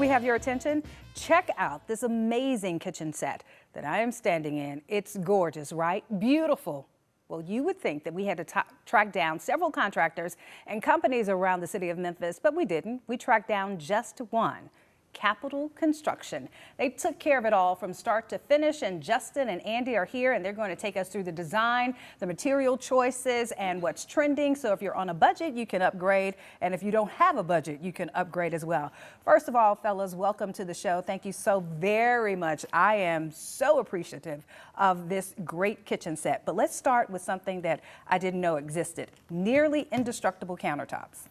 we have your attention? Check out this amazing kitchen set that I am standing in. It's gorgeous, right? Beautiful. Well, you would think that we had to track down several contractors and companies around the city of Memphis, but we didn't. We tracked down just one. Capital Construction. They took care of it all from start to finish, and Justin and Andy are here and they're going to take us through the design, the material choices, and what's trending. So if you're on a budget, you can upgrade, and if you don't have a budget, you can upgrade as well. First of all, fellas, welcome to the show. Thank you so very much. I am so appreciative of this great kitchen set. But let's start with something that I didn't know existed: nearly indestructible countertops.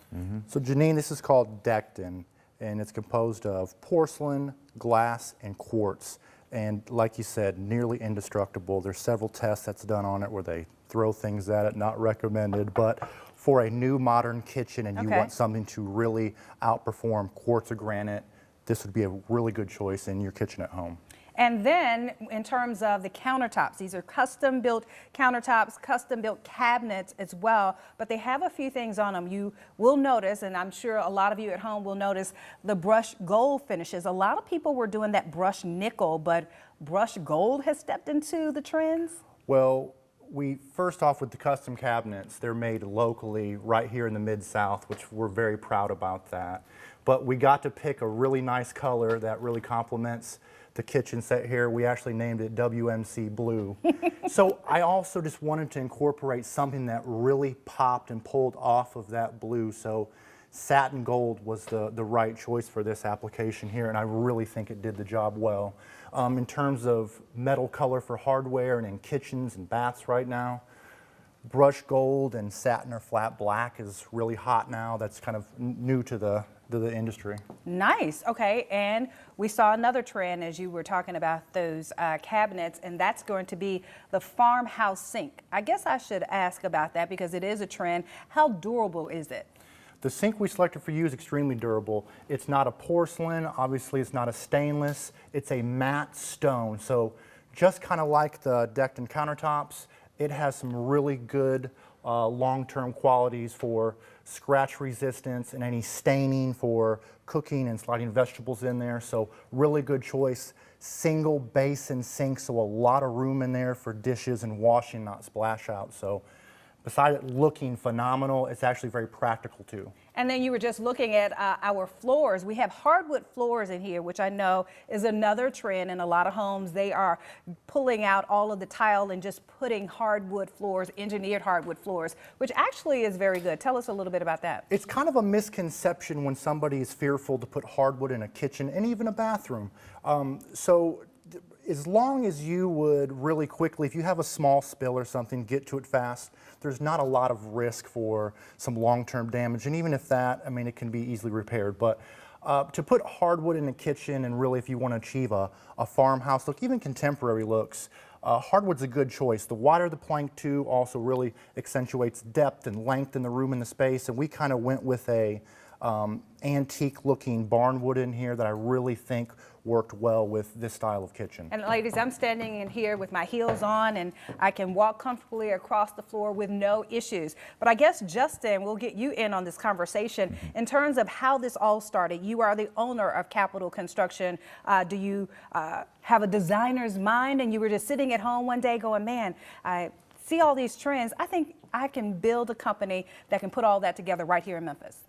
So Janine, this is called Decton, and it's composed of porcelain, glass, and quartz. And like you said, nearly indestructible. There's several tests that's done on it where they throw things at it, not recommended. But for a new modern kitchen and you want something to really outperform quartz or granite, this would be a really good choice in your kitchen at home. And then in terms of the countertops, these are custom built countertops, custom built cabinets as well, but they have a few things on them. You will notice, and I'm sure a lot of you at home will notice, the brushed gold finishes. A lot of people were doing that brushed nickel, but brushed gold has stepped into the trends. Well, we first off with the custom cabinets, they're made locally right here in the Mid-South, which we're very proud about that. But we got to pick a really nice color that really complements the kitchen set here. We actually named it WMC Blue. So I also just wanted to incorporate something that really popped and pulled off of that blue. So satin gold was the right choice for this application here, and I really think it did the job well. In terms of metal color for hardware and in kitchens and baths right now, brushed gold and satin or flat black is really hot now. That's kind of new to the industry. Nice. Okay, and we saw another trend as you were talking about those cabinets, and that's going to be the Farmhouse Sink. I guess I should ask about that because it is a trend. How durable is it? The sink we selected for you is extremely durable. It's not a porcelain, obviously it's not a stainless, it's a matte stone. So just kind of like the Decton countertops, it has some really good long-term qualities for scratch resistance and any staining for cooking and sliding vegetables in there. So really good choice. Single basin sink, so a lot of room in there for dishes and washing, not splash out. So besides it looking phenomenal, it's actually very practical too. And then you were just looking at our floors. We have hardwood floors in here, which I know is another trend in a lot of homes. They are pulling out all of the tile and just putting hardwood floors, engineered hardwood floors, which actually is very good. Tell us a little bit about that. It's kind of a misconception when somebody is fearful to put hardwood in a kitchen and even a bathroom. So as long as you would really quickly, if you have a small spill or something, get to it fast, there's not a lot of risk for some long-term damage. And even if that, I mean, it can be easily repaired. But to put hardwood in the kitchen, and really if you want to achieve a farmhouse look, even contemporary looks, hardwood's a good choice. The wider the plank too also really accentuates depth and length in the room and the space. And we kind of went with a antique looking barnwood in here that I really think worked well with this style of kitchen. And ladies, I'm standing in here with my heels on and I can walk comfortably across the floor with no issues. But I guess, Justin, we'll get you in on this conversation in terms of how this all started. You are the owner of Capital Construction. Do you have a designer's mind and you were just sitting at home one day going, man, I see all these trends. I think I can build a company that can put all that together right here in Memphis?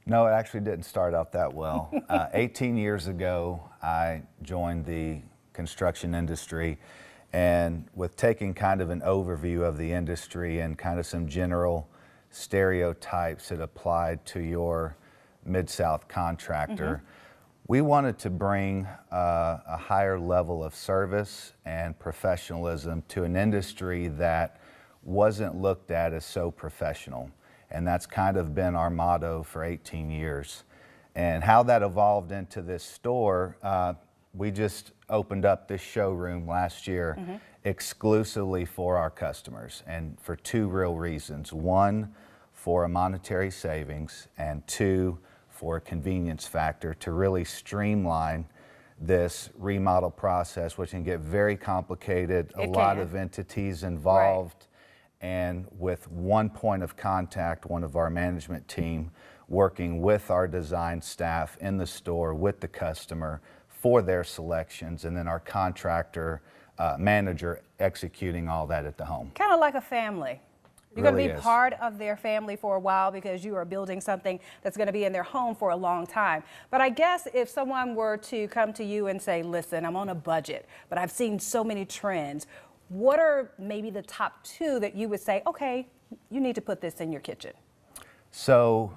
No, it actually didn't start out that well. 18 years ago, I joined the construction industry, and with taking kind of an overview of the industry and kind of some general stereotypes that applied to your Mid-South contractor, we wanted to bring a higher level of service and professionalism to an industry that wasn't looked at as so professional. And that's kind of been our motto for 18 years. And how that evolved into this store, we just opened up this showroom last year exclusively for our customers, and for two real reasons. One, for a monetary savings, and two, for a convenience factor to really streamline this remodel process, which can get very complicated, a lot of entities involved. And with one point of contact, one of our management team, working with our design staff in the store with the customer for their selections, and then our contractor manager executing all that at the home. Kind of like a family. You're Really going to be is. part of their family for a while because you are building something that's going to be in their home for a long time. But I guess if someone were to come to you and say, listen, I'm on a budget, but I've seen so many trends, what are maybe the top two that you would say, okay, you need to put this in your kitchen? So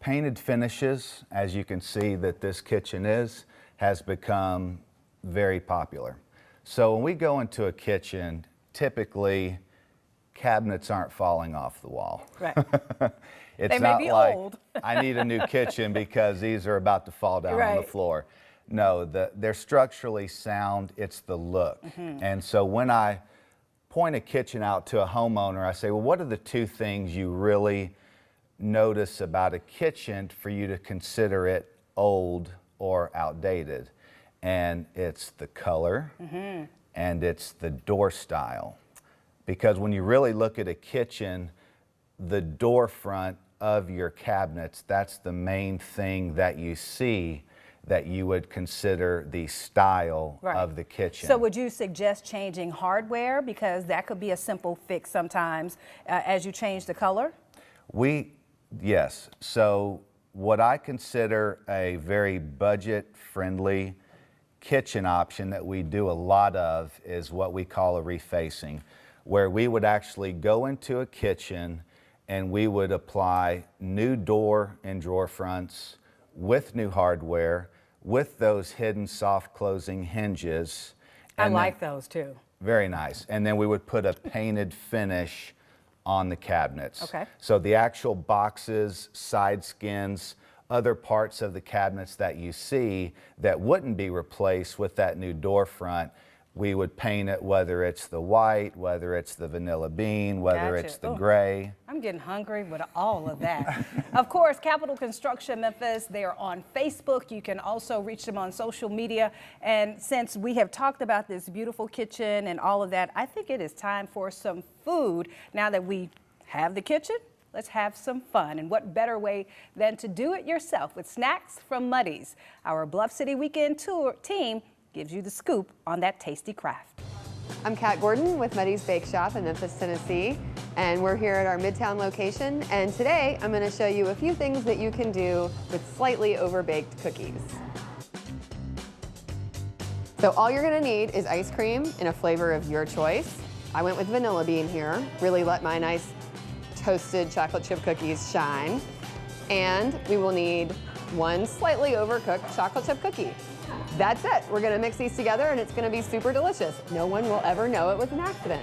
painted finishes, as you can see that this kitchen has become very popular. So when we go into a kitchen, typically cabinets aren't falling off the wall. Right. It's They may not be like old. I need a new kitchen because these are about to fall down on the Right. floor. No, they're structurally sound. It's the look. And so when I point a kitchen out to a homeowner, I say, well, what are the two things you really notice about a kitchen for you to consider it old or outdated? And it's the color and it's the door style. Because when you really look at a kitchen, the door front of your cabinets, that's the main thing that you see that you would consider the style Right. of the kitchen. So would you suggest changing hardware? Because that could be a simple fix sometimes as you change the color. Yes. So what I consider a very budget-friendly kitchen option that we do a lot of is what we call a refacing, where we would actually go into a kitchen and we would apply new door and drawer fronts with new hardware, with those hidden soft closing hinges. I And like those too. very nice. And then we would put a painted finish on the cabinets. Okay. So the actual boxes, side skins, other parts of the cabinets that you see that wouldn't be replaced with that new door front, we would paint it, whether it's the white, whether it's the vanilla bean, whether Gotcha. it's the Ooh. gray. I'm getting hungry with all of that. Of course, Capital Construction Memphis, they are on Facebook. You can also reach them on social media. And since we have talked about this beautiful kitchen and all of that, I think it is time for some food. Now that we have the kitchen, let's have some fun. And what better way than to do it yourself with snacks from Muddy's. Our Bluff City Weekend Tour team gives you the scoop on that tasty craft. I'm Kat Gordon with Muddy's Bake Shop in Memphis, Tennessee, and we're here at our Midtown location. And today I'm going to show you a few things that you can do with slightly overbaked cookies. So all you're going to need is ice cream in a flavor of your choice. I went with vanilla bean here, really let my nice toasted chocolate chip cookies shine. And we will need one slightly overcooked chocolate chip cookie. That's it. We're going to mix these together and it's going to be super delicious. No one will ever know it was an accident.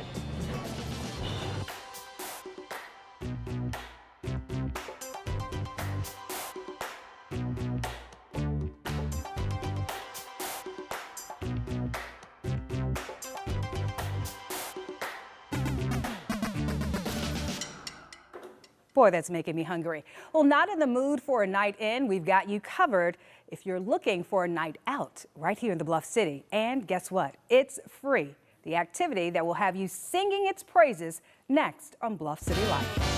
Boy, that's making me hungry. Well, not in the mood for a night in, we've got you covered if you're looking for a night out right here in the Bluff City. And guess what? It's free. The activity that will have you singing its praises next on Bluff City Life.